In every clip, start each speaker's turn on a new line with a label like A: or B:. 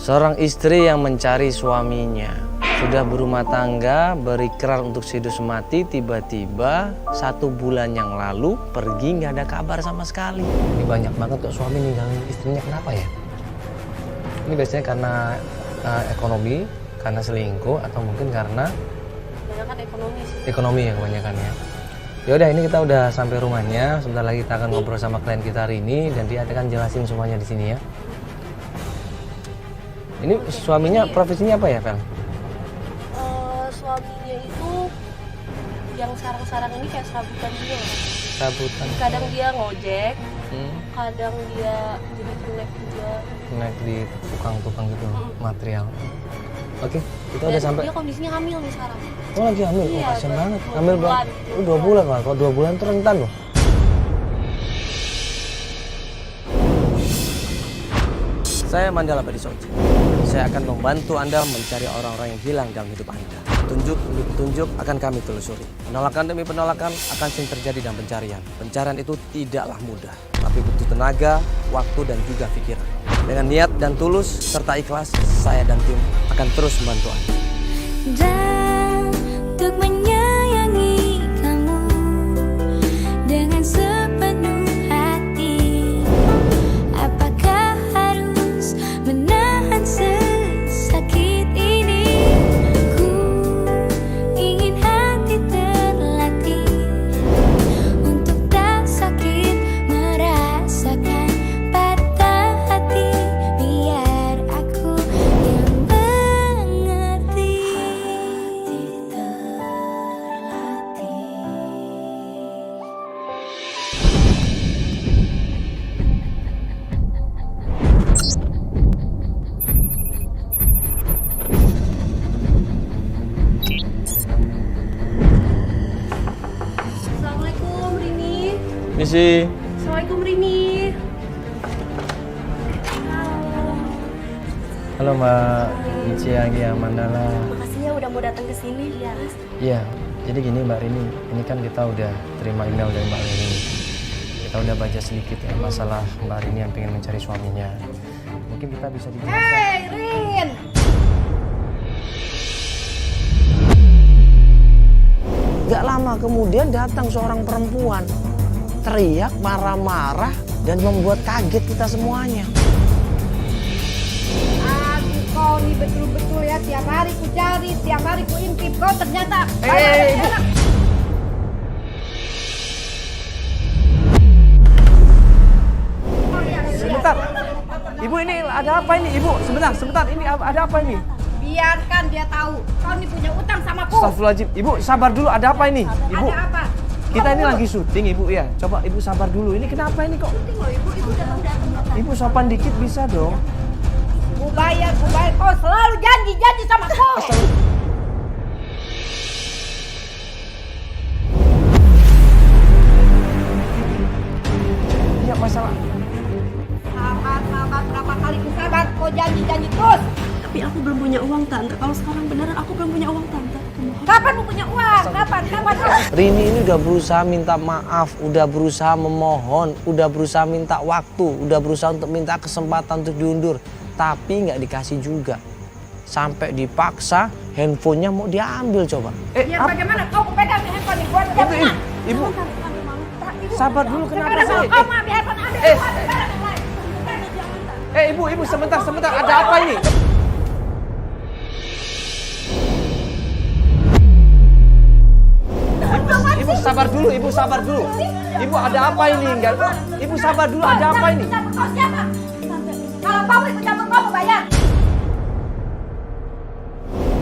A: Seorang istri yang mencari suaminya, sudah berumah tangga, berikrar untuk sehidup semati, tiba-tiba 1 bulan yang lalu pergi nggak ada kabar sama sekali. Ini banyak banget tuh suami ninggalin istrinya, kenapa ya? Ini biasanya karena ekonomi, karena selingkuh, atau mungkin karena
B: kebanyakan ekonomi sih.
A: Ekonomi ya kebanyakan ya. Ya udah, ini kita udah sampai rumahnya. Sebentar lagi kita akan ngobrol sama klien kita hari ini dan dia akan jelasin semuanya di sini ya. Ini suaminya profesinya apa ya, Vel?
B: Suaminya itu yang sekarang ini kayak serabutan juga loh.
A: Serabutan.
B: Kadang dia ngojek, kadang dia jadi kenek juga.
A: Naik di tukang-tukang gitu, material. Oke, kita udah sampai.
B: Dia kondisinya hamil nih sekarang.
A: Oh, lagi hamil?
B: Iya,
A: Oh, kasian banget.
B: 2
A: Hamil
B: bulan.
A: Oh, 2 bulan lah. Kalau 2 bulan tuh rentan loh. Saya Mandala Badisoji. Saya akan membantu Anda mencari orang-orang yang hilang dalam hidup Anda. Petunjuk demi petunjuk akan kami telusuri. Penolakan demi penolakan akan sering terjadi dalam pencarian. Pencarian itu tidaklah mudah, tapi butuh tenaga, waktu, dan juga pikiran. Dengan niat dan tulus serta ikhlas, saya dan tim akan terus membantu Anda.
C: Dan untuk menyayangi kamu dengan sepenuh hati, apakah harus menahan sesakit ini? Ku ingin hati terlatih untuk tak sakit merasakan patah hati, biar aku yang mengerti.
B: Assalamualaikum Rini.
A: Misi.
B: Assalamualaikum Rini.
A: Halo Mbak Mici Agia Mandala.
B: Makasih ya udah mau datang ke sini. Iya.
A: Iya, jadi gini Mbak Rini, ini kan kita udah terima email dari Mbak Rini. Kita udah baca sedikit ya masalah Mbak Rini yang pengen mencari suaminya. Mungkin kita bisa dijelaskan.
B: Hey Rin.
A: Gak lama kemudian datang seorang perempuan, teriak, marah-marah, dan membuat kaget kita semuanya.
D: Aduh, kau nih betul-betul ya, tiap hari ku cari, tiap hari ku intip, kau ternyata
A: Sebentar, Ibu ini ada apa ini? Ibu, sebentar, ini ada apa ini?
D: biarkan dia tahu, kau nih punya utang sama ku.
A: Astagfirullahaladzim, Ibu sabar dulu, ada apa ini? Ibu,
D: Ada apa?
A: kita ini lagi syuting Ibu ya. Coba Ibu sabar dulu, ini kenapa ini kok? Ibu sopan dikit bisa dong.
D: Ku bayar, kau selalu janji sama ku.
A: Iya masalah.
D: Sabar, berapa kali ku sabar, kau janji terus.
B: Tapi aku belum punya uang tante. Kalau sekarang beneran aku belum punya uang tante.
D: Kapan ku punya uang? Kapan?
A: Rini ini udah berusaha minta maaf, udah berusaha memohon, udah berusaha minta waktu, udah berusaha untuk minta kesempatan untuk diundur, tapi nggak dikasih juga. Sampai dipaksa handphonenya mau diambil coba.
D: Ya bagaimana kau ku pegang handphone ini? Gua tidak pernah.
A: Ibu, sabar dulu kenapa
D: Sekarang
A: sih?
D: kalau kau mau ambil handphone, ambil handphone yang lain.
A: Ibu sebentar, ada apa ini? Ibu sabar dulu. Ibu ada apa ini? Enggak. Ibu sabar dulu, ada apa ini?
D: Kau siapa? Kalau kau ikut campur, kau mau bayar.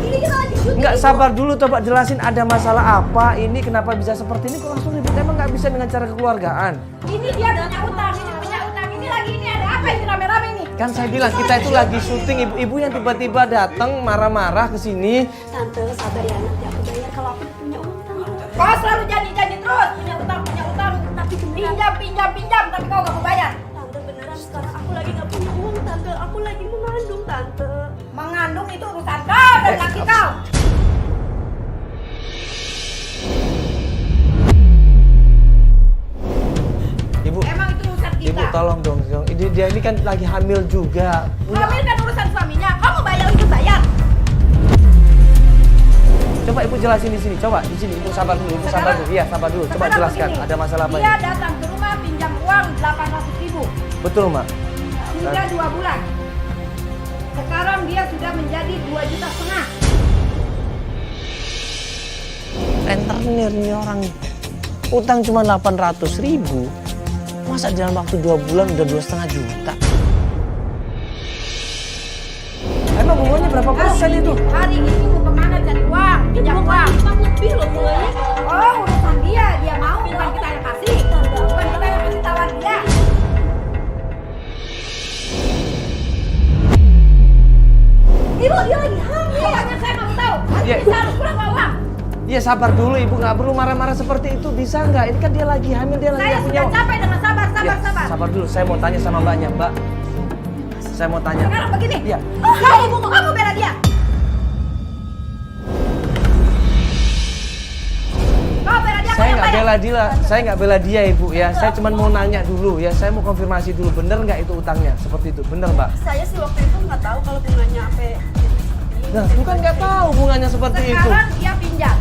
D: Ini kita lagi syuting.
A: Enggak, sabar dulu, coba jelasin ada masalah apa ini, kenapa bisa seperti ini, kok langsung ribut, emang nggak bisa dengan cara kekeluargaan?
D: Ini dia punya utang, ini lagi ini ada apa ini rame-rame ini?
A: Kan saya bilang kita itu lagi syuting, ibu yang tiba-tiba datang marah-marah ke sini.
B: Tante sabar ya, nanti aku bayar kalau aku punya uang tante.
D: Kau selalu janji terus, punya utang,
B: Tapi beneran
D: pinjam, tapi kau gak mau bayar.
B: tante beneran sekarang aku lagi nggak punya uang tante. Aku lagi mengandung tante.
D: Mengandung itu urusan kau dan laki kau.
A: Ibu tolong dong, dia ini kan lagi hamil juga.
D: Hamil kan urusan suaminya.
A: jelasin di sini. Coba di sini, Ibu sabar dulu, Ibu sabar dulu. Iya, sabar dulu. Coba
D: Sekarang
A: jelaskan.
D: begini,
A: Ada masalah apa
D: Dia
A: ini?
D: datang ke rumah pinjam uang 800.000
A: Betul, Mak.
D: sudah 2 bulan. Sekarang dia sudah menjadi 2,5 juta.
A: Rentenir nih orang. Utang cuma 800.000. Masa dalam waktu 2 bulan udah 2,5 juta? Emang bunganya berapa persen itu?
D: Hari ini ibu kemana cari uang? Pinjam uang.
B: Lebih loh bunganya.
D: Oh, urusan dia. Dia mau, bukan kita yang kasih. Bukan kita yang kasih tawar dia. Ibu, dia lagi hamil. Pokoknya saya mau tahu.
A: Iya.
D: Kita harus pulang bawa uang.
A: Iya sabar dulu Ibu, nggak perlu marah-marah seperti itu, bisa nggak? Ini kan dia lagi hamil, dia lagi
D: Saya
A: nggak punya
D: sudah capek dengan sabar.
A: Ya, sabar dulu, saya mau tanya sama Mbaknya, Mbak. Saya mau tanya.
D: Sekarang begini.
A: Iya.
D: Kamu bela dia. Kau bela dia.
A: Saya nggak bela dia, saya nggak bela dia Ibu ya. Saya cuma mau nanya dulu ya, saya mau konfirmasi dulu, bener nggak itu utangnya? Seperti itu, bener Mbak?
B: Saya sih waktu itu nggak tahu kalau bunganya apa.
A: Nah, bukan nggak tahu bunganya seperti itu.
D: Sekarang dia pinjam.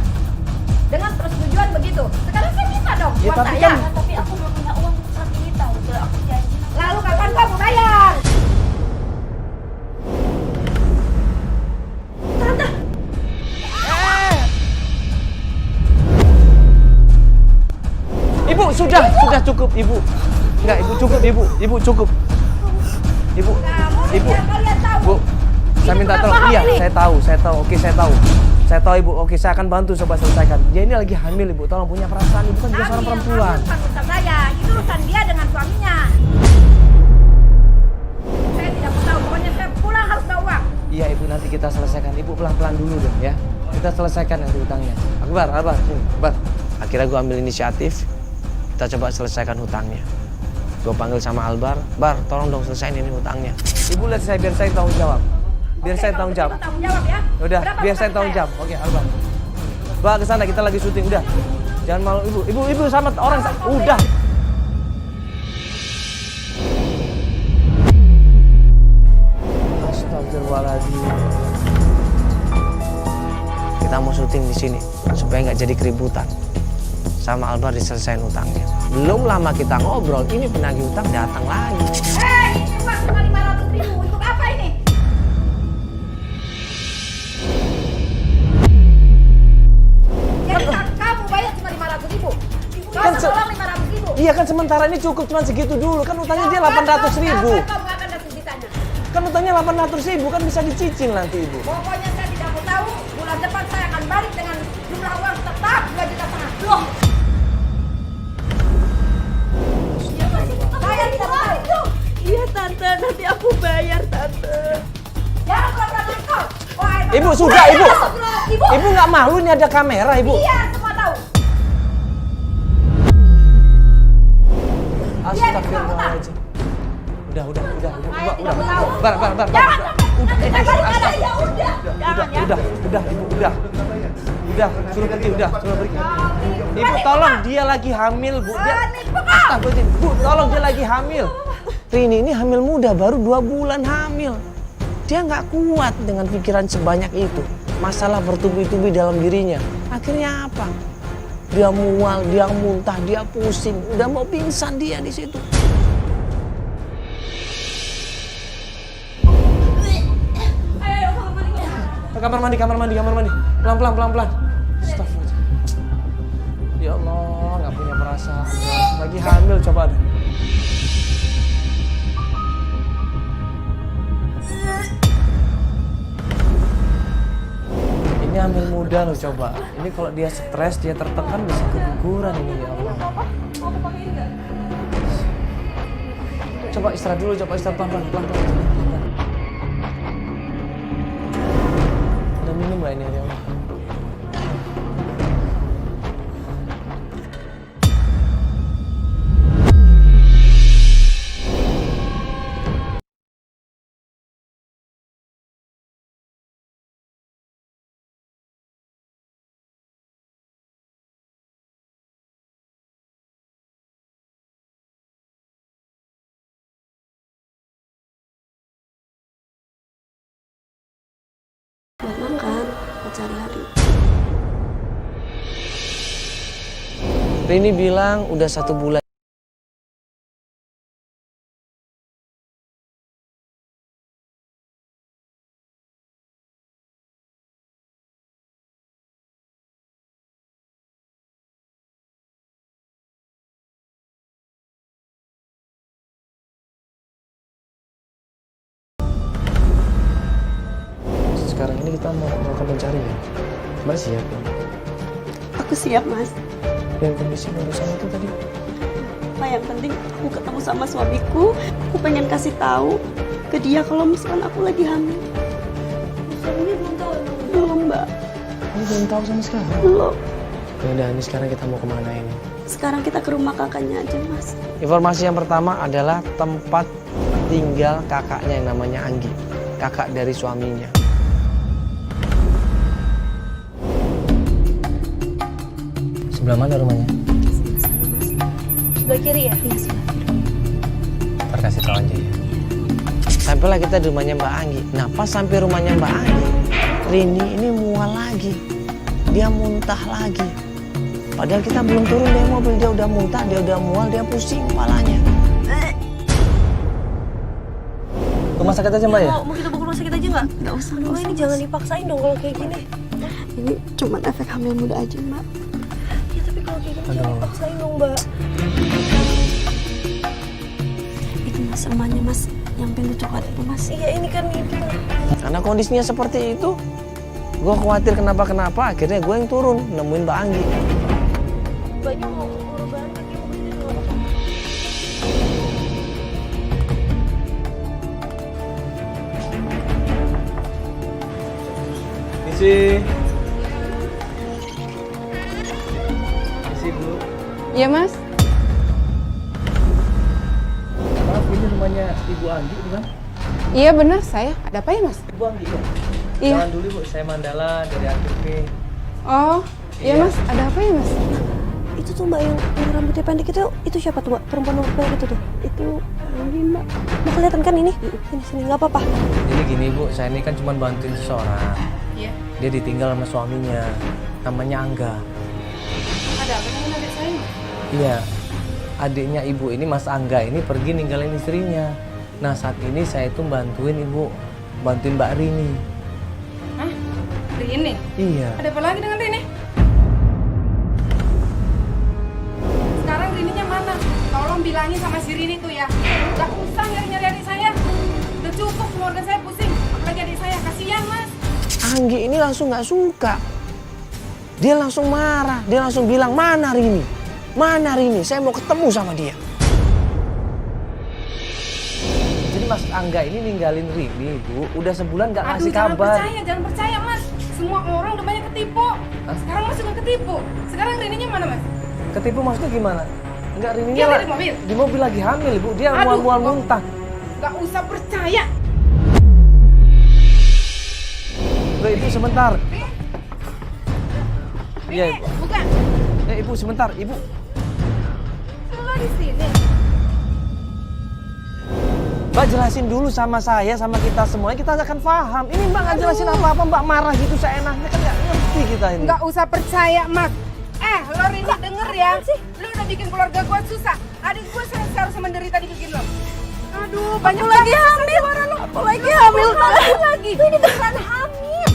D: Dengan persetujuan begitu. Sekarang saya minta dong
A: Ya,
D: uang
A: tapi
D: saya.
A: kan-
B: Tapi aku belum punya uang saat ini tahu. Udah aku janji.
D: Lalu kapan kamu bayar? Tante,
A: Ibu sudah cukup Ibu. Enggak, Ibu cukup Ibu, Ibu cukup. Ibu,
D: kamu
A: Ibu,
D: biar kalian tahu.
A: Bu, saya minta tolong. Iya, saya tahu. Oke, saya tahu. Saya tahu Ibu. Oke, saya akan bantu coba selesaikan. Dia ini lagi hamil Ibu, tolong punya perasaan. Ibu kan juga seorang perempuan.
D: Bukan urusan saya, itu urusan dia dengan suaminya. Saya tidak mau tahu, pokoknya saya pulang harus bawa uang.
A: Iya Ibu, nanti kita selesaikan. Ibu pelan-pelan dulu dong ya. Kita selesaikan nanti utangnya. Akbar, sini, Akbar. Akhirnya gue ambil inisiatif. Kita coba selesaikan hutangnya. Gue panggil sama Albar, Bar, tolong dong selesaiin ini hutangnya. Ibu lihat saya, biar saya tanggung jawab. Biar
D: Oke,
A: saya
D: kalau
A: tanggung jawab.
D: begitu tanggung jawab ya.
A: Udah,
D: Berapa
A: biar saya
D: utang
A: tanggung jawab. Oke, Albar. Mbak ke sana, kita lagi syuting. Udah. Jangan malu Ibu. Ibu sama orang. Udah. Astagfirullahaladzim. Kita mau syuting di sini supaya nggak jadi keributan. Sama Albar diselesain utangnya. Belum lama kita ngobrol, ini penagih utang datang lagi.
D: Hei, ini uang cuma 500.000. Untuk apa ini? Jadi kamu bayar cuma 500.000. Kau
A: Kan se-
D: tolong 500.000.
A: Iya kan sementara ini cukup cuma segitu dulu. Kan utangnya dia 800.000.
D: Kapan kamu akan datang di sana?
A: Kan utangnya 800.000 kan bisa dicicil nanti Ibu.
D: Pokoknya saya tidak mau tahu. Bulan depan saya akan balik dengan jumlah uang tetap 2,5 juta. Loh. Saya tidak mau tahu.
B: Iya tante, nanti aku bayar tante.
D: Jangan pura-pura engkau.
A: Ibu sudah Ibu.
D: Ibu.
A: Ibu nggak malu ini ada kamera Ibu.
D: Iya, semua tahu.
A: Astagfirullahaladzim. Udah.
D: Saya tidak
A: Udah.
D: mau tahu.
A: Bar.
D: Jangan sampai. Kita balik ada ya udah. Jangan ya.
A: Udah Ibu, udah. Udah, suruh pergi, udah, suruh pergi. Ibu tolong dia lagi hamil, Bu. Dia Astagfirullahaladzim. Bu, tolong dia lagi hamil. Rini ini hamil muda, baru 2 bulan hamil. Dia nggak kuat dengan pikiran sebanyak itu. Masalah bertubi-tubi dalam dirinya. Akhirnya apa? Dia mual, dia muntah, dia pusing. Udah mau pingsan dia di situ. Kamar mandi. Pelan-pelan. Astagfirullah. Ya Allah, nggak punya perasaan. Lagi hamil, coba deh. Ini hamil muda loh, coba. Ini kalau dia stres, dia tertekan bisa keguguran ini, ya Allah. Coba istirahat dulu, pelan-pelan. Ada minum nggak ini, ya Allah?
B: Memang kan, mencari hari.
A: Rini bilang udah 1 bulan. Sekarang ini kita mau melakukan pencarian. Mbak siap ya?
E: Aku siap, Mas.
A: Yang kondisi barusan itu tadi.
E: Pak, yang penting aku ketemu sama suamiku. Aku pengen kasih tahu ke dia kalau misalkan aku lagi hamil.
B: Suaminya belum tahu emang.
E: Belum, Mbak.
A: Kamu belum tahu sama sekali?
E: Belum.
A: Ya udah, ini sekarang kita mau kemana ini?
E: Sekarang kita ke rumah kakaknya aja, Mas.
A: Informasi yang pertama adalah tempat tinggal kakaknya yang namanya Anggi. Kakak dari suaminya. Sebelah mana rumahnya?
B: Sebelah kiri ya?
E: Iya, sebelah kiri.
A: Ntar kasih tahu aja ya. Sampailah kita di rumahnya Mbak Anggi. Nah, pas sampai rumahnya Mbak Anggi, Rini ini mual lagi. Dia muntah lagi. Padahal kita belum turun dari mobil, dia udah muntah, dia udah mual, dia pusing kepalanya. Rumah sakit aja Mbak ya?
B: Mau kita bawa ke rumah sakit aja nggak?
E: Nggak usah, nggak
B: Oh,
E: usah.
B: ini jangan dipaksain dong kalau kayak gini.
E: Ini cuma efek hamil muda aja, Mbak.
B: Ya tapi kalau kayak gini jangan
A: Aduh.
B: dipaksain dong, Mbak.
E: Itu Mas, rumahnya Mas. Yang pintu coklat itu, Mas.
B: Iya ini kan itu.
A: Karena kondisinya seperti itu, gue khawatir kenapa-kenapa, akhirnya gue yang turun, nemuin Mbak Anggi.
B: Mbaknya mau korban lagi mau kesini doang.
A: Isi Bu.
F: Iya mas,
A: Maaf, ini rumahnya Ibu Anggi bukan?
F: iya benar saya. Ada apa ya mas?
A: Ibu Anggi ya?
F: Iya.
A: Jangan dulu Bu, saya Mandala dari ATV.
F: Oh, iya
A: Iya.
F: mas. Ada apa ya mas?
B: Itu tuh Mbak yang rambutnya pendek itu siapa tuh, Mbak? Perempuan rambut pendek itu tuh.
E: Itu Anggi, Mbak.
B: Mau kelihatan kan ini? Sini nggak apa-apa.
A: Jadi gini Bu, saya ini kan cuma bantuin seseorang.
F: Iya.
A: Dia ditinggal sama suaminya, namanya Angga.
F: Ada apa dengan adik saya mas?
A: Iya, adiknya Ibu ini Mas Angga ini pergi ninggalin istrinya. Nah saat ini saya itu bantuin Ibu, bantuin Mbak Rini.
F: Hah? Rini?
A: Iya.
F: Ada apa lagi dengan Rini? Sekarang Rininya mana? Tolong bilangin sama si Rini tuh ya. Gak usah nyari-nyari adik saya. Udah cukup keluarga saya pusing. Apalagi adik saya, kasihan mas.
A: Anggi ini langsung nggak suka. Dia langsung marah, dia langsung bilang, mana Rini? Mana Rini? Saya mau ketemu sama dia. Jadi Mas Angga ini ninggalin Rini, Bu. Udah sebulan nggak ngasih kabar.
F: Jangan percaya mas. Semua orang udah banyak ketipu.
A: Hah?
F: Sekarang mas juga ketipu. Sekarang Rininya mana mas?
A: Ketipu maksudnya gimana? Enggak, Rininya
F: Dia ada
A: lah-
F: di mobil.
A: Di mobil lagi hamil, Bu. Dia
F: Aduh,
A: mual-mual
F: kok-
A: muntah.
F: Gak usah percaya.
A: Loh, Ibu sebentar. Iya,
F: Rini,
A: Ibu.
F: bukan.
A: Ibu sebentar, Ibu.
F: Lu di sini.
A: Mbak jelasin dulu sama saya, sama kita semuanya, kita akan paham. Ini Mbak nggak jelasin apa-apa, Mbak marah gitu seenaknya, kan nggak ngerti kita ini.
F: Nggak usah percaya, Mas. Lo Rini denger ya. Lo udah bikin keluarga gua susah. Adik gua seharusnya menderita dibikin lo. Aduh, banyak lagi hamil.
E: Aku lagi hamil, Pak.
F: Lagi. Ini beneran hamil.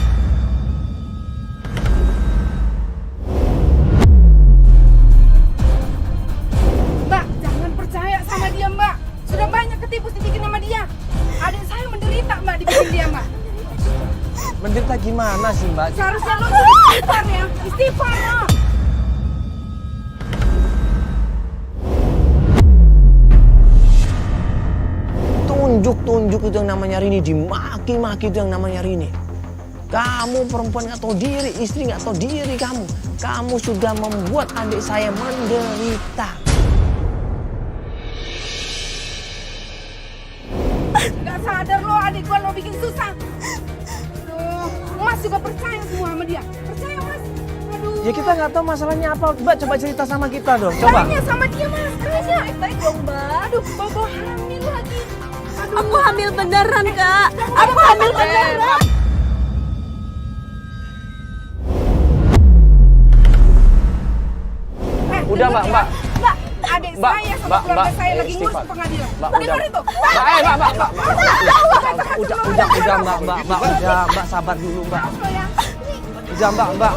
F: Mbak, jangan percaya sama dia, Mbak. Sudah banyak ketipu dibikin sama dia. Adik saya menderita, Mbak, dibikin dia, Mbak.
A: Menderita gimana sih Mbak?
F: Seharusnya lo istighfar ya. Istighfar lo.
A: Tunjuk itu yang namanya Rini, dimaki-maki itu yang namanya Rini. Kamu perempuan nggak tahu diri, istri nggak tahu diri kamu. Kamu sudah membuat adik saya menderita.
F: Nggak sadar lo adik gua lo bikin susah. Aduh, Mas juga percaya semua sama dia. Percaya Mas. Aduh.
A: Ya kita nggak tahu masalahnya apa. Mbak coba cerita sama kita dong. Coba.
F: Tanya sama dia Mas. Tanya. Baik dong Mbak. Aduh, bobo hamil lagi. Aduh.
E: Aku hamil beneran, Kak. Aku hamil beneran.
A: Udah Mbak, Mbak,
F: saya sama
A: Mbak,
F: keluarga
A: Mbak,
F: saya lagi ngurus
A: istighfar.
F: pengadilan.
A: Mbak,
F: Dengar
A: udah.
F: itu.
A: Udah, Mbak, sabar dulu, Mbak. Udah, Mbak.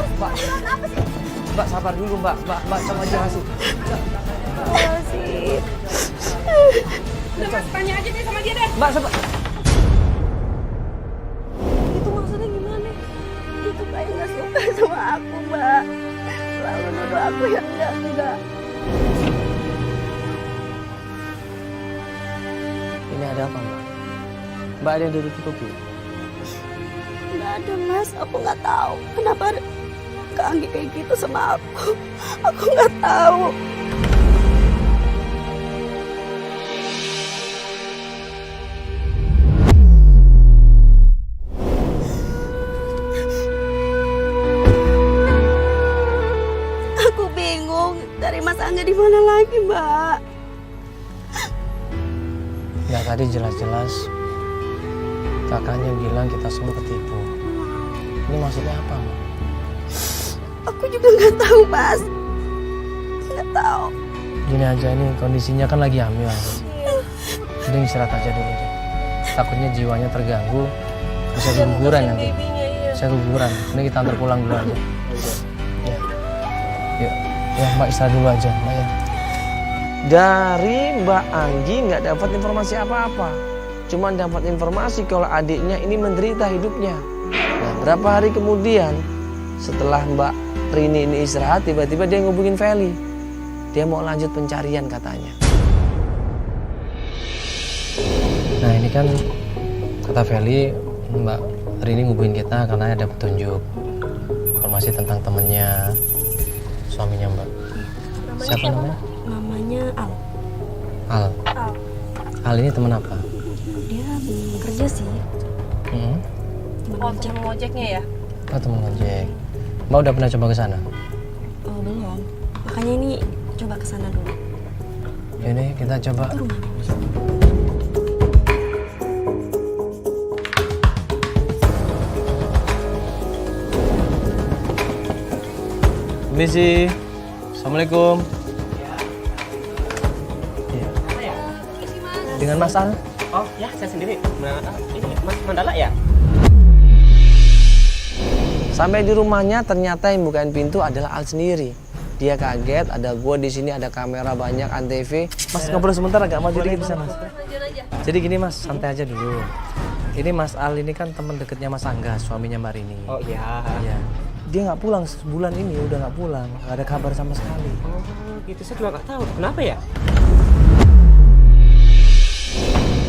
A: Mbak, sabar dulu, Mbak, coba jelasin.
F: Udah Mas, tanya aja deh sama dia deh.
A: Mbak, sabar.
E: Itu maksudnya gimana? Itu kayak nggak suka sama aku, Mbak. Selalu nuduh aku yang enggak.
A: Ini ada apa, Mbak? Mbak ada yang ditutupi?
E: Nggak ada, Mas. Aku nggak tahu kenapa Kak Anggi kayak gitu sama aku. Aku nggak tahu. Aku bingung dari Mas Angga di mana lagi, Mbak.
A: Ya tadi jelas-jelas kakaknya bilang kita semua ketipu. Ini maksudnya apa, Mbak?
E: Aku juga nggak tahu, Mas. Nggak tahu.
A: Gini aja, ini kondisinya kan lagi hamil. Mending istirahat aja dulu deh. Takutnya jiwanya terganggu, bisa keguguran nanti. Bisa keguguran. Ini kita antar pulang dulu aja. Ya, yuk, ya Mbak istirahat dulu aja, Mbak ya. Dari Mbak Anggi nggak dapat informasi apa-apa. Cuma dapat informasi kalau adiknya ini menderita hidupnya. Nah, berapa hari kemudian setelah Mbak Rini ini istirahat, tiba-tiba dia ngubungin Feli. Dia mau lanjut pencarian katanya. Nah ini kan kata Feli, Mbak Rini ngubungin kita karena ada petunjuk informasi tentang temennya, suaminya Mbak. Siapa namanya?
E: Namanya Al.
A: Al. Al ini teman apa?
E: Dia bekerja sih.
B: Oh, temen ngojeknya ya?
A: Oh teman ojek. Mbak udah pernah coba ke sana?
E: Oh, belum. Makanya ini coba ke sana dulu.
A: Ini kita coba.
E: Itu rumahnya, Mas.
A: Permisi. Assalamualaikum. Iya. Dengan Mas Al?
G: Oh ya, saya sendiri. Ini Mas Mandala ya?
A: Sampai di rumahnya ternyata yang bukain pintu adalah Al sendiri. Dia kaget, ada gua di sini, ada kamera banyak, antv. Mas ngobrol sebentar agak maju dikit bisa Mas. Jadi gini Mas, santai aja dulu. Ini Mas Al ini kan teman dekatnya Mas Angga, suaminya Mbak Rini.
G: Oh iya.
A: Iya. Dia nggak pulang sebulan ini, udah nggak pulang, nggak ada kabar sama sekali.
G: Oh gitu, saya juga nggak tahu. Kenapa ya?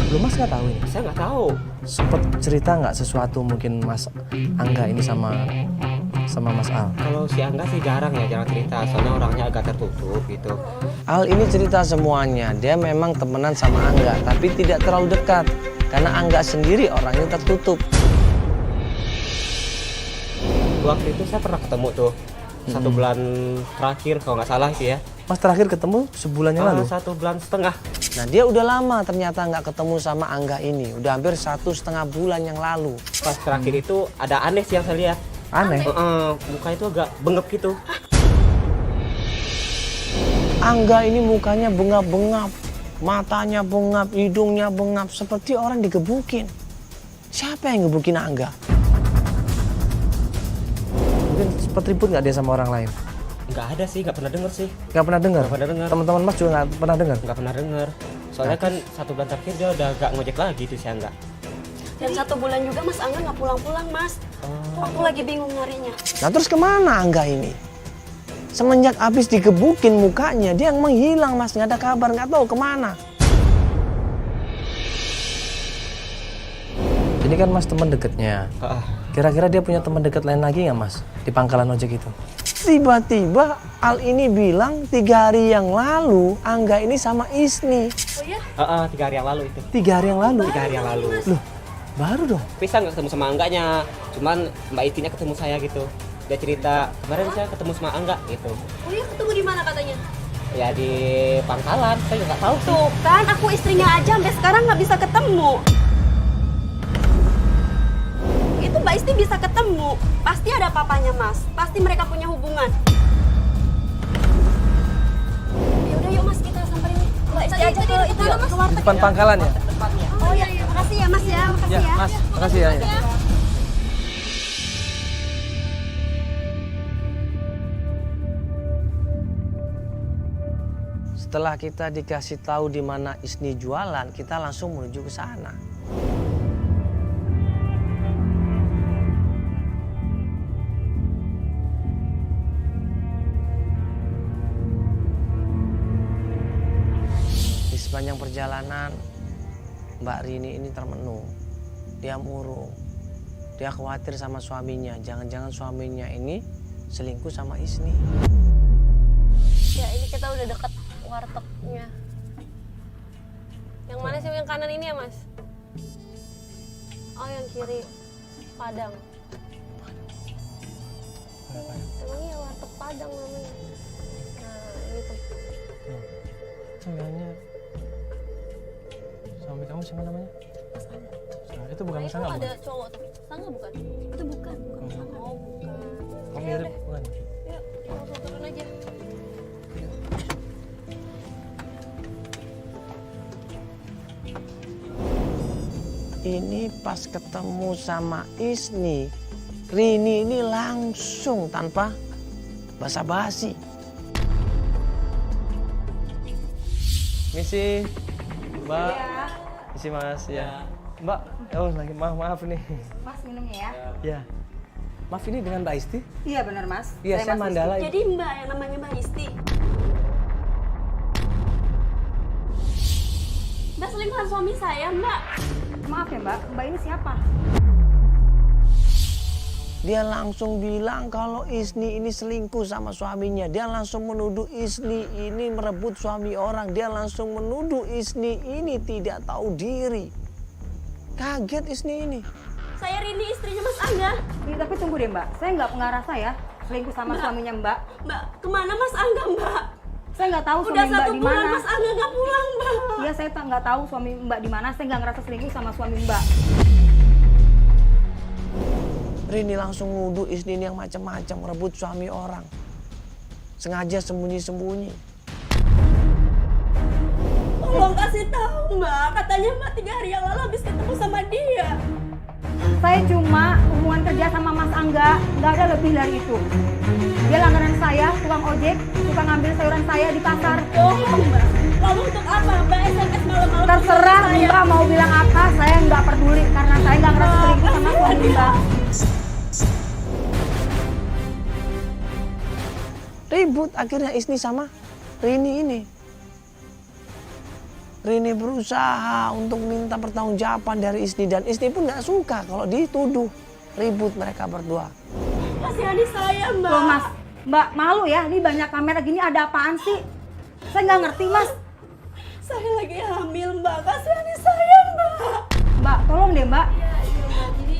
A: Belum Mas nggak tahu ini.
G: Saya nggak tahu.
A: Sempet cerita nggak sesuatu mungkin Mas Angga ini sama Mas Al?
G: Kalau si Angga sih jarang cerita. Soalnya orangnya agak tertutup gitu.
A: Al ini cerita semuanya. Dia memang temenan sama Angga, tapi tidak terlalu dekat. Karena Angga sendiri orangnya tertutup.
G: Waktu itu saya pernah ketemu tuh. 1 bulan terakhir kalau nggak salah sih ya.
A: Mas terakhir ketemu sebulan yang lalu?
G: 1,5 bulan.
A: Nah dia udah lama ternyata nggak ketemu sama Angga ini. Udah hampir 1,5 bulan yang lalu.
G: Pas terakhir itu ada aneh sih yang saya lihat.
A: Aneh?
G: Muka itu agak bengep gitu.
A: Angga ini mukanya bengap-bengap. Matanya bengap, hidungnya bengap. Seperti orang digebukin. Siapa yang ngebukin Angga? Mungkin sempat ribut nggak dia sama orang lain?
G: Nggak ada sih, nggak pernah denger sih.
A: Nggak pernah dengar?
G: Nggak pernah dengar.
A: Teman-teman Mas juga nggak pernah dengar?
G: Nggak pernah denger. Soalnya kan 1 bulan terakhir dia udah gak ngojek lagi tuh si Angga.
E: Dan 1 bulan juga Mas Angga nggak pulang-pulang, Mas. Aku lagi bingung nyarinya.
A: Nah terus kemana Angga ini? Semenjak habis digebukin mukanya, dia yang menghilang Mas. Nggak ada kabar, nggak tahu kemana. Ini kan Mas teman dekatnya. Kira-kira dia punya teman dekat lain lagi nggak Mas? Di pangkalan ojek itu? Tiba-tiba Al ini bilang 3 hari yang lalu Angga ini sama Isni.
B: Oh ya?
G: 3 hari yang lalu itu.
A: 3 hari yang lalu?
G: 3 hari yang lalu.
A: Loh, baru dong?
G: Tapi saya nggak ketemu sama Angganya. Cuman Mbak Itinya ketemu saya gitu. Dia cerita, kemarin saya ketemu sama Angga gitu.
B: Oh ya, ketemu di mana katanya?
G: Ya di pangkalan, saya juga nggak tahu.
E: Tuh kan, aku istrinya aja sampai sekarang nggak bisa ketemu. Itu Mbak Isti bisa ketemu. Pasti ada papanya, Mas. Pasti mereka punya hubungan. Yaudah yuk Mas, kita samperin Isti aja ke itu
A: Iya,
E: Mas.
A: di depan pangkalan ya.
E: Oh iya, makasih ya Mas ya, makasih
A: Ya,
E: ya.
A: Mas, makasih ya. Setelah kita dikasih tahu di mana Isni jualan, kita langsung menuju ke sana. Di sepanjang perjalanan, Mbak Rini ini termenung. Dia murung. Dia khawatir sama suaminya. Jangan-jangan suaminya ini selingkuh sama Isni.
B: Ya ini kita udah deket wartegnya. Yang mana sih yang kanan ini ya Mas? Oh yang kiri Padang. Emang iya warteg Padang namanya. Nah ini tuh.
A: Sebenarnya suami kamu siapa namanya?
B: Mas Angga.
A: Nah, itu bukan
B: Nah,
A: Mas
B: itu
A: Angga,
B: ada
A: bukan?
B: cowok tuh. Sangga bukan?
E: Itu bukan.
B: Oh bukan.
A: Kok
B: Iya
A: mirip,
B: deh.
A: bukan?
B: Yuk langsung turun aja.
A: Ini pas ketemu sama Isni, Rini ini langsung tanpa basa-basi. Misi, Mbak. Misi Mas ya. Mbak, oh lagi maaf nih.
D: Mas minumnya ya.
A: Ya. Maaf ini dengan Mbak Isti?
D: Iya benar Mas.
A: Iya, saya
D: Mas
A: Mandala.
E: Jadi Mbak yang namanya Mbak Isti. Mbak selingkuhan suami saya, Mbak.
D: Maaf ya Mbak, Mbak ini siapa?
A: Dia langsung bilang kalau Isni ini selingkuh sama suaminya. Dia langsung menuduh Isni ini merebut suami orang. Dia langsung menuduh Isni ini tidak tahu diri. Kaget Isni ini.
E: Saya Rini, istrinya Mas Angga.
D: Iya, tapi tunggu deh Mbak, saya nggak rasa ya selingkuh sama suaminya Mbak.
E: Mbak, kemana Mas Angga, Mbak?
D: Saya nggak tahu
E: Udah
D: suami Mbak
E: 1
D: di
E: bulan
D: mana.
E: Mas Angga nggak pulang, Mbak.
D: Iya, saya nggak tahu suami Mbak di mana. Saya nggak ngerasa selingkuh sama suami Mbak.
A: Rini langsung nuduh Isni ini yang macam-macam merebut suami orang. Sengaja sembunyi-sembunyi.
E: Tolong kasih tahu, Mbak. Katanya Mbak 3 hari yang lalu habis ketemu sama dia.
D: Saya cuma hubungan kerja sama Mas Angga, nggak ada lebih dari itu. Dia langganan saya, tukang ojek, suka ngambil sayuran saya di pasar.
E: Bohong, Mbak. Lalu untuk apa Mbak SMS malam-malam?
D: Terserah
E: saya.
D: Mbak mau bilang apa, saya nggak peduli karena saya nggak ngerasa selingkuh sama suami Mbak.
A: Ribut akhirnya Isni sama Rini ini. Rini berusaha untuk minta pertanggungjawaban dari Isni dan Isni pun nggak suka kalau dituduh. Ribut mereka berdua.
E: Kasihani saya, Mbak.
D: Loh Mas, Mbak malu ya, ini banyak kamera gini ada apaan sih? Saya nggak ngerti Mas.
E: Saya lagi hamil, Mbak. Kasihani saya, Mbak.
D: Mbak, tolong deh Mbak.
B: Iya Mbak, jadi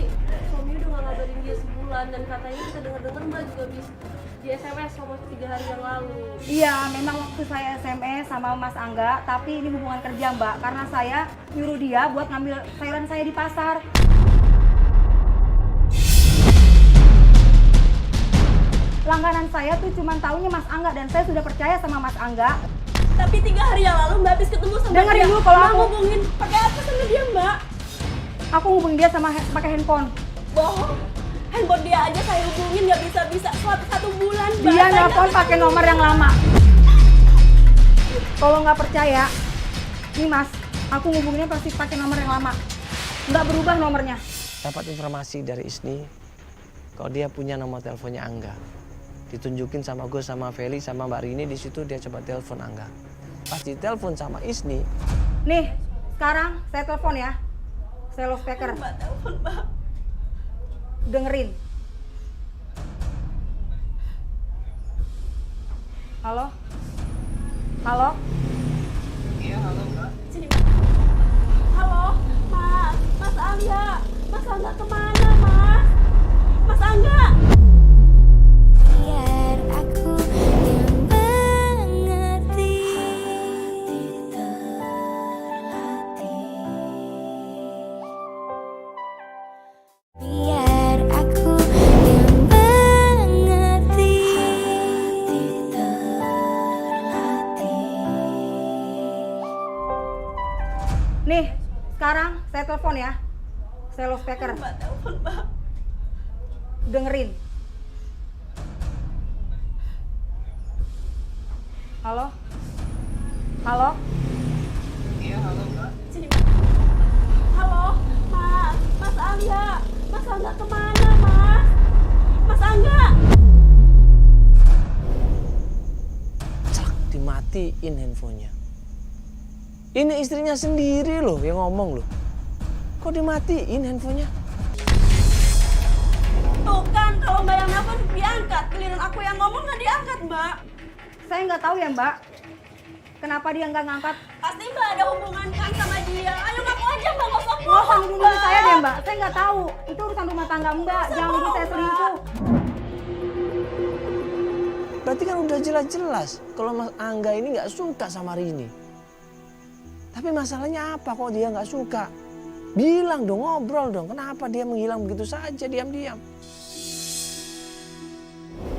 B: suami udah gak ngabarin dia sebulan dan katanya kita denger-denger Mbak juga bisa di SMS sama 3 hari yang lalu.
D: Iya, memang waktu saya SMS sama Mas Angga, tapi ini hubungan kerja Mbak, karena saya nyuruh dia buat ngambil sayuran saya di pasar. Langganan saya tuh cuma taunya Mas Angga dan saya sudah percaya sama Mas Angga.
E: Tapi 3 hari yang lalu Mbak habis ketemu sama
D: Dengerin
E: dia.
D: dulu kalau
E: Mbak
D: aku-
E: ngubungin pakai apa sama dia, Mbak?
D: Aku hubungin dia sama pakai handphone.
E: Bohong. Handphone dia aja saya hubungin nggak bisa-bisa. 1 bulan, Mbak.
D: Dia
E: Saya
D: nelpon
E: nggak
D: pakai
E: ketemu.
D: nomor yang lama. Kalau nggak percaya, nih Mas, aku ngubunginnya pasti pakai nomor yang lama. Nggak berubah nomornya.
A: Dapat informasi dari Isni kalau dia punya nomor teleponnya Angga. Ditunjukin sama gue sama Feli sama Mbak Rini, di situ dia coba telepon Angga. Pas ditelepon sama Isni,
D: Nih, sekarang saya telepon ya. Saya loudspeaker.
E: Mbak telepon, Mbak.
D: Dengerin. Halo? Halo?
E: Sini, Mbak. Halo, Mas. Mas Angga. Mas Angga kemana, Mas? Mas Angga.
C: Biar aku yang mengerti Biar aku yang mengerti
D: telepon ya. Saya loudspeaker.
E: Mbak telepon, Mbak.
D: Dengerin. Halo? Halo?
E: Sini, Mbak. Halo, Mas. Mas Angga. Mas Angga kemana, Mas? Mas Angga.
A: Cak, dimatiin handphonenya. Ini istrinya sendiri loh yang ngomong loh. Kok dimatiin handphonenya?
E: Tuh kan, kalau Mbak yang nelfon diangkat. Giliran aku yang ngomong nggak diangkat, Mbak.
D: Saya nggak tahu ya Mbak. Kenapa dia nggak ngangkat?
E: Pasti Mbak ada hubungan kan sama dia. Ayo ngaku aja, Mbak. Nggak usah
D: Nggak usah
E: bohong,
D: hubungin saya deh Mbak. Saya nggak tahu. Itu urusan rumah tangga Mbak. Jangan nuduh saya selingkuh.
A: Berarti kan udah jelas-jelas kalau Mas Angga ini nggak suka sama Rini. Tapi masalahnya apa kok dia nggak suka? Bilang dong, ngobrol dong. Kenapa dia menghilang begitu saja diam-diam?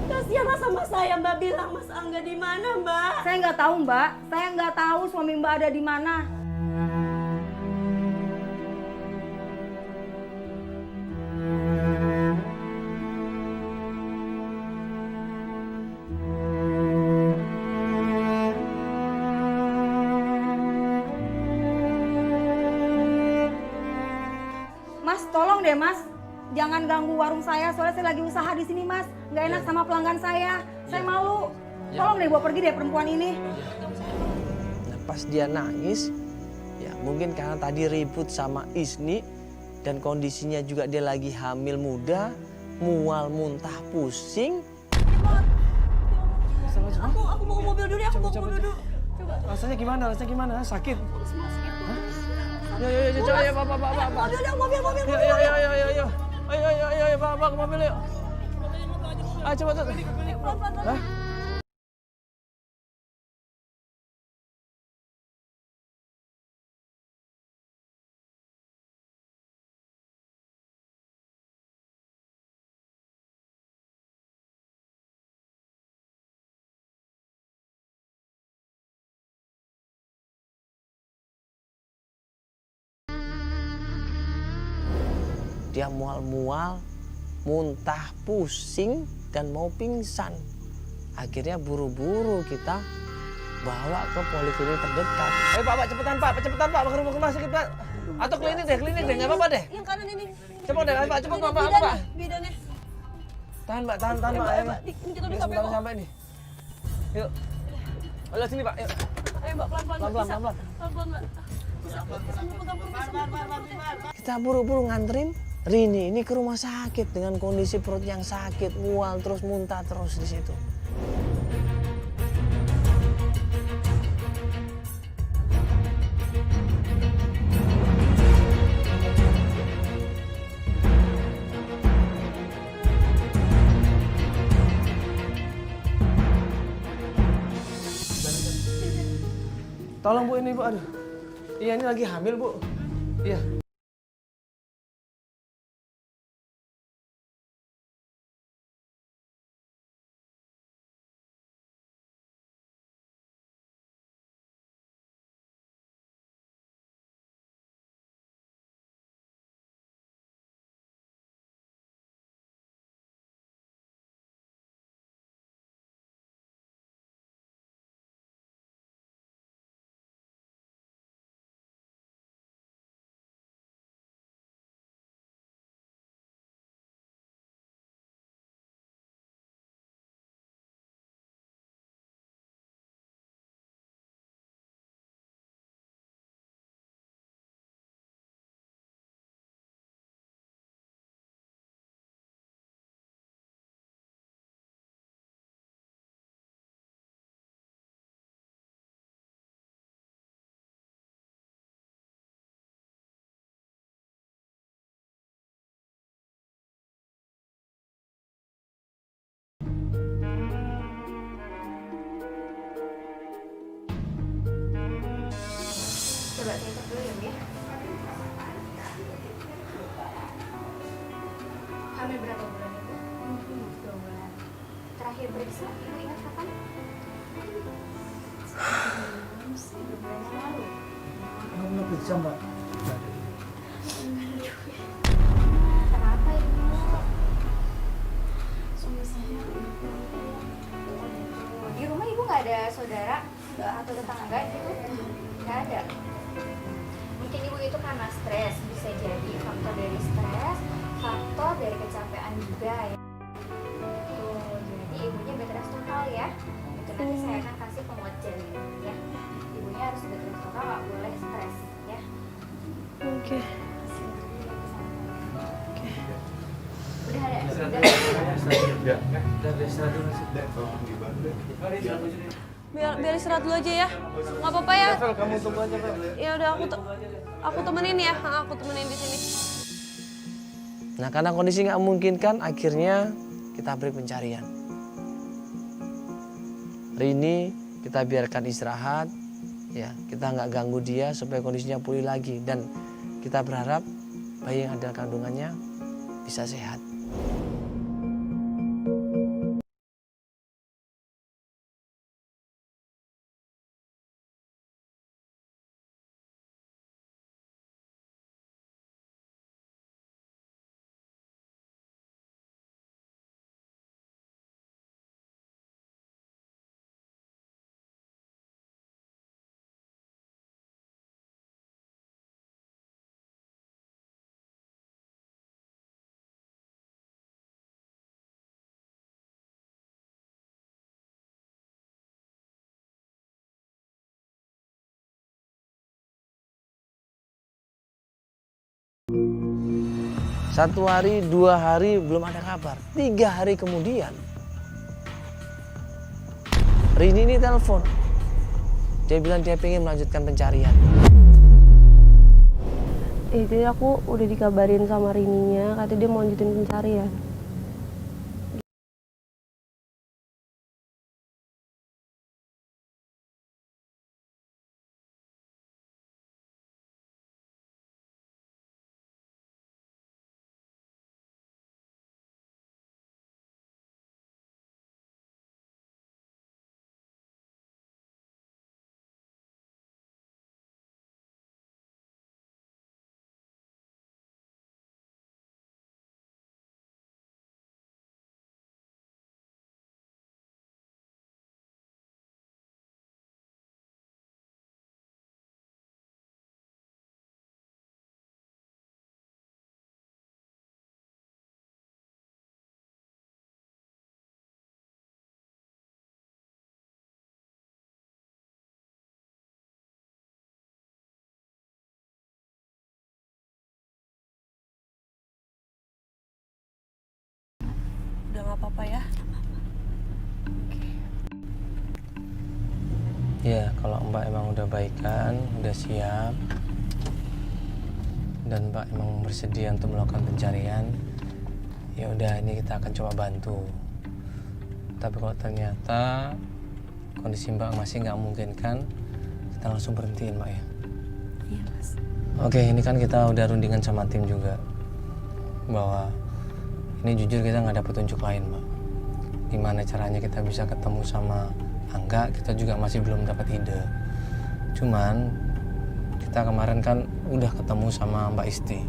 E: Kasihanlah sama saya, Mbak. Bilang Mas Angga di mana, Mbak?
D: Saya nggak tahu Mbak. Saya nggak tahu suami Mbak ada di mana. Mas, tolong deh Mas. Jangan ganggu warung saya, soalnya saya lagi usaha di sini Mas. Nggak enak sama pelanggan saya. Saya malu. Tolong deh bawa pergi deh perempuan ini.
A: Nah, pas dia nangis, ya mungkin karena tadi ribut sama Isni dan kondisinya juga dia lagi hamil muda, mual, muntah, pusing.
E: Aku mau mobil dulu ya, aku mau mobil dulu. Coba.
A: Rasanya gimana? Rasanya gimana? Sakit?
E: Semua sakit.
A: Yo, coba ya, Pak.
E: Mobil dong, mobil.
A: Yo. Ayo, Pak, ke mobil yuk. Ayo, coba tuh. Hah? Dia mual-mual, muntah, pusing, dan mau pingsan. Akhirnya buru-buru kita bawa ke poliklinik terdekat. Ayo Pak, cepetan Pak, ke rumah sakit Pak. Atau klinik deh, nggak apa-apa deh.
E: Yang kanan ini.
A: Cepet deh, Pak, cepet Pak.
E: Bidannya.
A: Tahan Pak, ayo Pak.
E: Ini kita udah
A: Sebentar sampai nih. Yuk. Ayo sini Pak, yuk.
E: Ayo Mbak, pelan-pelan.
A: Pelan-pelan.
E: Pelan-pelan, Mbak.
A: Kita buru-buru nganterin Rini ini ke rumah sakit dengan kondisi perut yang sakit, mual terus, muntah terus di situ. Tolong Bu ini Bu, aduh. Iya ini lagi hamil Bu. Iya.
D: Coba saya cek dulu ya, Mi. Hamil berapa bulan itu? 2 bulan. Terakhir periksa, Ibu ingat kapan? 3 bulan yang lalu.
A: Nggak periksa Mbak.
C: Kenapa ibu?
E: Suami saya
C: Di rumah ibu nggak ada saudara atau tetangga gitu? Nggak ada. Mungkin ibu itu karena stres, bisa jadi faktor dari stres, faktor dari kecapean juga ya. Tuh, jadi ibunya bed rest total ya. Itu nanti saya akan kasih penguat janin ya. Ibunya harus bed rest total, nggak boleh stres ya.
B: Oke.
C: Udah ada.
B: Biar istirahat dulu aja ya. Nggak apa-apa ya.
A: Kamu tunggu aja, Bel.
B: Ya udah aku temenin ya. Aku temenin di sini.
A: Nah, karena kondisi nggak memungkinkan, akhirnya kita beri pencarian. Rini kita biarkan istirahat, ya kita nggak ganggu dia supaya kondisinya pulih lagi, dan kita berharap bayi yang ada kandungannya bisa sehat. Satu hari, 2 hari belum ada kabar. 3 hari kemudian, Rini ini telepon. Dia bilang dia pengen melanjutkan pencarian.
B: Jadi aku udah dikabarin sama Rininya, katanya dia mau lanjutin pencarian. Udah nggak apa-apa ya.
A: Ya, kalau Mbak emang udah baikan, udah siap, dan Mbak emang bersedia untuk melakukan pencarian, ya udah ini kita akan coba bantu. Tapi kalau ternyata kondisi Mbak masih nggak memungkinkan, kita langsung berhentiin, Mbak ya.
E: Iya, Mas.
A: Oke, ini kan kita udah rundingan sama tim juga, bahwa ini jujur kita nggak ada petunjuk lain, Mbak. Gimana caranya kita bisa ketemu sama Angga, kita juga masih belum dapat ide. Cuman kita kemarin kan udah ketemu sama Mbak Isti.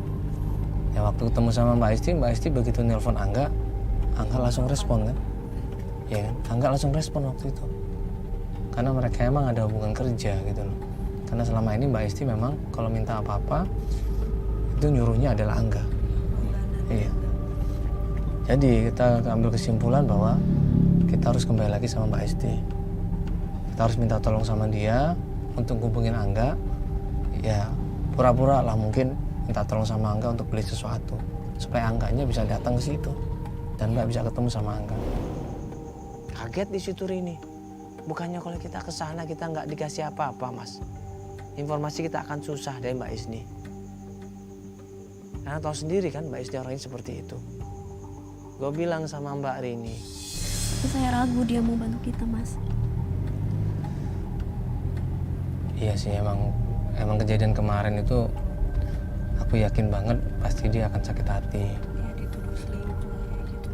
A: Ya waktu ketemu sama Mbak Isti begitu nelpon Angga langsung respon kan? Ya kan? Angga langsung respon waktu itu. Karena mereka emang ada hubungan kerja gitu loh. Karena selama ini Mbak Isti memang kalau minta apa-apa itu nyuruhnya adalah Angga. Iya. Jadi kita ambil kesimpulan bahwa kita harus kembali lagi sama Mbak Isti. Kita harus minta tolong sama dia untuk hubungin Angga. Ya pura-pura lah mungkin minta tolong sama Angga untuk beli sesuatu supaya Angganya bisa datang ke situ dan Mbak bisa ketemu sama Angga. Kaget di situ Rini. Bukannya kalau kita ke sana kita nggak dikasih apa-apa, Mas. Informasi kita akan susah dari Mbak Isni. Karena tahu sendiri kan Mbak Isni orangnya seperti itu. Gue bilang sama Mbak Rini.
E: Tapi saya ragu dia mau bantu kita, Mas.
A: Iya sih emang kejadian kemarin itu aku yakin banget pasti dia akan sakit hati.
E: Dia dituduh selingkuh kayak gitu.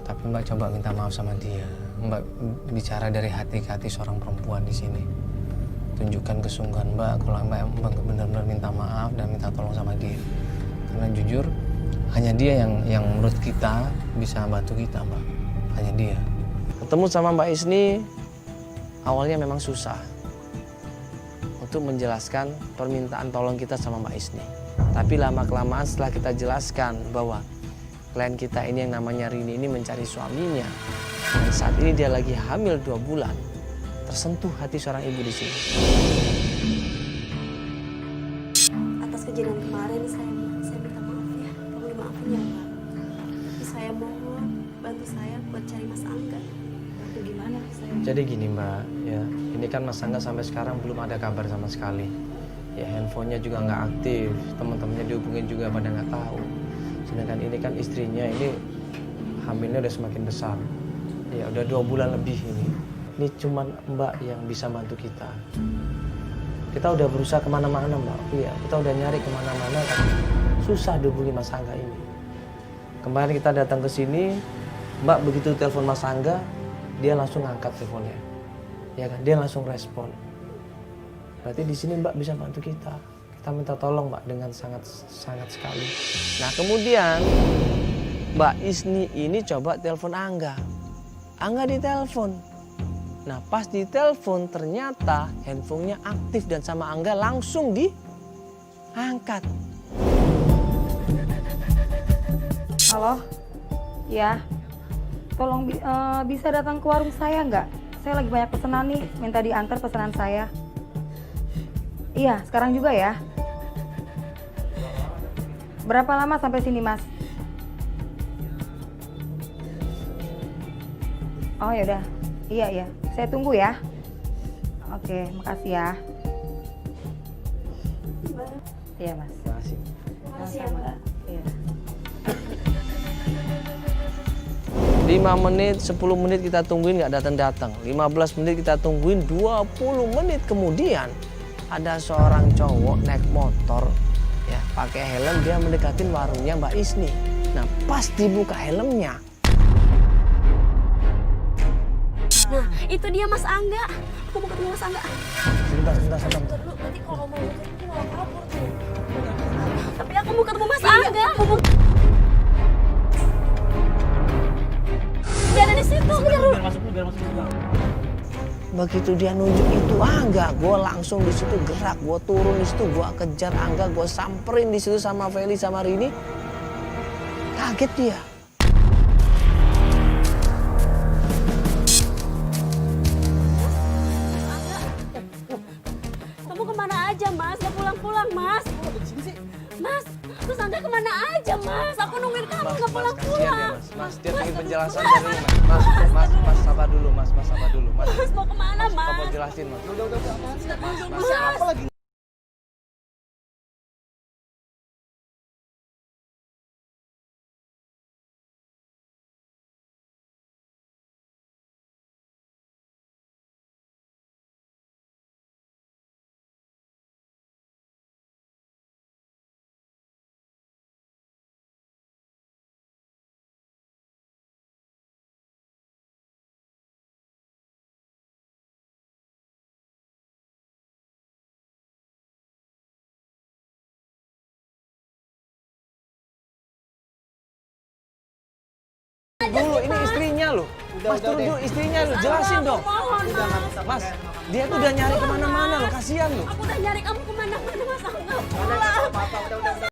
A: Tapi Mbak coba minta maaf sama dia. Mbak bicara dari hati ke hati seorang perempuan di sini. Tunjukkan kesungguhan Mbak kalau Mbak benar-benar minta maaf dan minta tolong sama dia. Karena jujur hanya dia yang menurut kita bisa bantu kita, Mbak. Hanya dia. Ketemu sama Mbak Isni awalnya memang susah untuk menjelaskan permintaan tolong kita sama Mbak Isni. Tapi lama-kelamaan setelah kita jelaskan bahwa klien kita ini yang namanya Rini ini mencari suaminya, dan saat ini dia lagi hamil 2 bulan, tersentuh hati seorang ibu di sini.
E: Atas kejadian kemarin saya minta maaf ya. Tolong dimaafin ya Mbak. Tapi saya mohon bantu saya buat cari Mas Angga. Bantu gimana saya?
A: Jadi gini Mbak, ya ini kan Mas Angga sampai sekarang belum ada kabar sama sekali. Ya handphonenya juga nggak aktif, teman-temannya dihubungin juga pada nggak tahu. Sedangkan ini kan istrinya ini hamilnya udah semakin besar. Ya udah 2 bulan lebih ini. Ini cuman Mbak yang bisa bantu kita. Kita udah berusaha kemana-mana Mbak. Iya, kita udah nyari kemana-mana kan susah dihubungi Mas Angga ini. Kemarin kita datang ke sini, Mbak begitu telepon Mas Angga, dia langsung ngangkat teleponnya. Ya kan, dia langsung respon. Berarti di sini Mbak bisa bantu kita. Kita minta tolong Mbak dengan sangat sekali. Nah kemudian Mbak Isni ini coba telepon Angga. Angga ditelepon. Nah pas ditelepon ternyata handphonenya aktif dan sama Angga langsung diangkat.
D: Halo? Ya. Tolong bisa datang ke warung saya nggak? Saya lagi banyak pesanan nih, minta diantar pesanan saya. Iya, sekarang juga ya. Berapa lama sampai sini, Mas? Oh ya udah. Iya. Saya tunggu ya. Oke, makasih ya. Iya, Mas.
A: Makasih.
E: Makasih ya Mbak.
D: Iya.
A: 5 menit, 10 menit kita tungguin nggak datang-datang. 15 menit kita tungguin, 20 menit kemudian ada seorang cowok naik motor ya pakai helm, dia mendekatin warungnya Mbak Isni. Nah pas dibuka helmnya,
E: Nah, itu dia Mas Angga. Aku mau ketemu Mas Angga.
A: sebentar.
E: Dulu nanti kalau mau ketemu aku mau kabur tuh. Tapi aku mau ketemu Mas Angga. Dia ada di situ.
A: begitu dia nunjuk itu Angga, gue langsung di situ gerak, gue turun di situ, gue kejar Angga, gue samperin di situ sama Feli sama Rini. Kaget dia.
E: Kamu kemana aja Mas? Gak pulang-pulang Mas. Mas, terus Angga kemana aja Mas? Aku nungguin kamu gak pulang-pulang.
A: Mas, dia pengen penjelasan dari lu, Mas, sabar dulu, Mas, sabar dulu, Mas.
E: Mas mau kemana Mas?
A: Mau jelasin, Mas.
E: Mas, siapa lagi?
A: Dulu ini istrinya loh. Mas turun dulu istrinya loh, jelasin dong.
E: Mohon Mas.
A: Mas, dia tuh udah nyari kemana-mana loh, kasihan loh.
E: Aku udah nyari kamu kemana-mana Mas. Aku nggak pulang.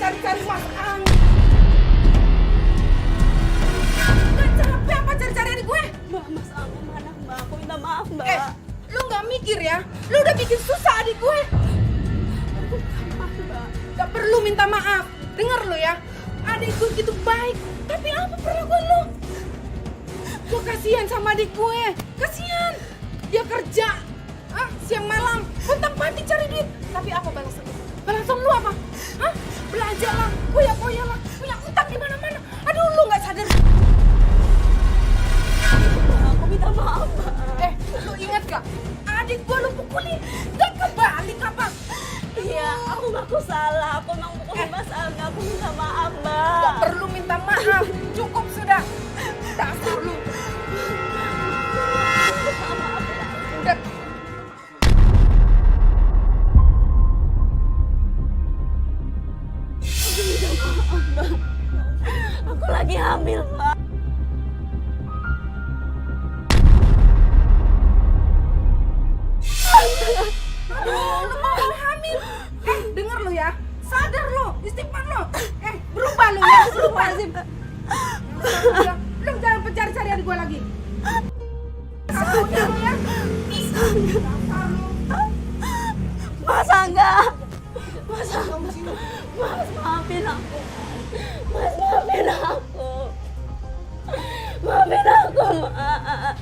F: cari-cari Mas Angga. Gak capek apa cari-cari adik gue?
E: Mbak, Mas Angga mana Mbak? Aku minta maaf Mbak.
F: Lu gak mikir ya? Lu udah bikin susah adik gue.
E: Maaf Mbak.
F: Gak perlu minta maaf. Dengar lu ya. Adik gue gitu baik. Tapi apa perlakuan lu? Gue kasihan sama adik gue. Kasihan. Dia kerja. Siang malam. Pontang-panting cari duit. Tapi apa balasan lu? Balasan lu apa? Hah? Belajar lah. Koya-koya lah. Punya utang di mana-mana. Aduh, lu gak sadar.
E: Aku minta maaf Mbak.
F: Lu ingat gak? Adik gue lu pukulin. Gak kebalik apa?
E: Iya, aku ngaku salah. Aku emang pukulin Mas Angga. Aku minta maaf Mbak.
F: Gak perlu minta maaf. Cukup sudah. Dasar lu. Udah.
E: Aku lagi hamil Mbak.
F: Aduh, lu mau hamil. Denger lu ya. Sadar lu, istighfar lu. Berubah lu ya. Berubah sih. Lu jangan pencari-cari adik gue lagi. Satunya lu ya.
E: Mas Angga. Mas Angga. Mas maafin aku. Mas maafin aku. Maafin aku, Mas.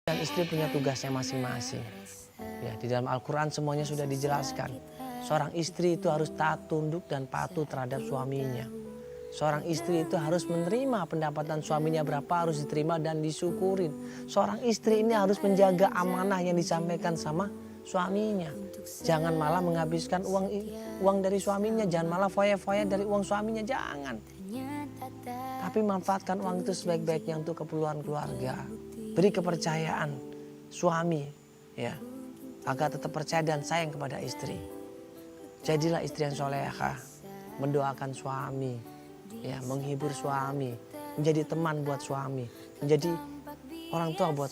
A: Dan istri punya tugasnya masing-masing. Ya, di dalam Al-Quran semuanya sudah dijelaskan. Seorang istri itu harus taat, tunduk, dan patuh terhadap suaminya. Seorang istri itu harus menerima pendapatan suaminya berapa harus diterima dan disyukurin. Seorang istri ini harus menjaga amanah yang disampaikan sama suaminya. Jangan malah menghabiskan uang dari suaminya, jangan malah foya-foya dari uang suaminya, jangan. Tapi manfaatkan uang itu sebaik-baiknya untuk keperluan keluarga. Beri kepercayaan suami, ya, agar tetap percaya dan sayang kepada istri. Jadilah istri yang solehah, mendoakan suami, ya, menghibur suami, menjadi teman buat suami, menjadi orang tua buat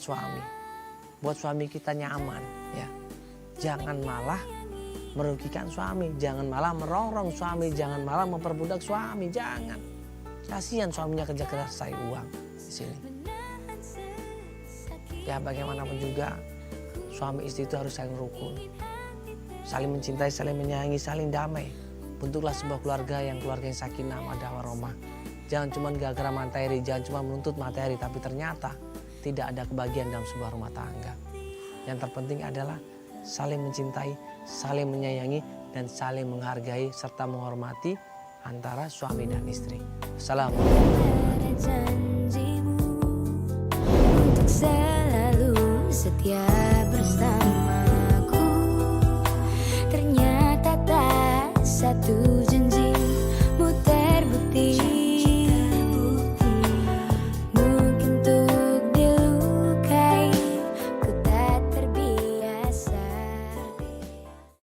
A: suami kita nyaman, ya. Jangan malah merugikan suami, jangan malah merongrong suami, jangan malah memperbudak suami, jangan. Kasihan suaminya kerja keras cari uang di sini. Ya, bagaimanapun juga suami istri itu harus saling rukun, saling mencintai, saling menyayangi, saling damai. Bentuklah sebuah keluarga yang sakinah, mawaddah warahmah. Jangan cuma gara-gara materi, jangan cuma menuntut materi, tapi ternyata tidak ada kebahagiaan dalam sebuah rumah tangga. Yang terpenting adalah saling mencintai, saling menyayangi, dan saling menghargai serta menghormati antara suami dan istri. Assalamualaikum.
H: Ada janjimu untuk selalu setia bersamaku. Ternyata tak satu janji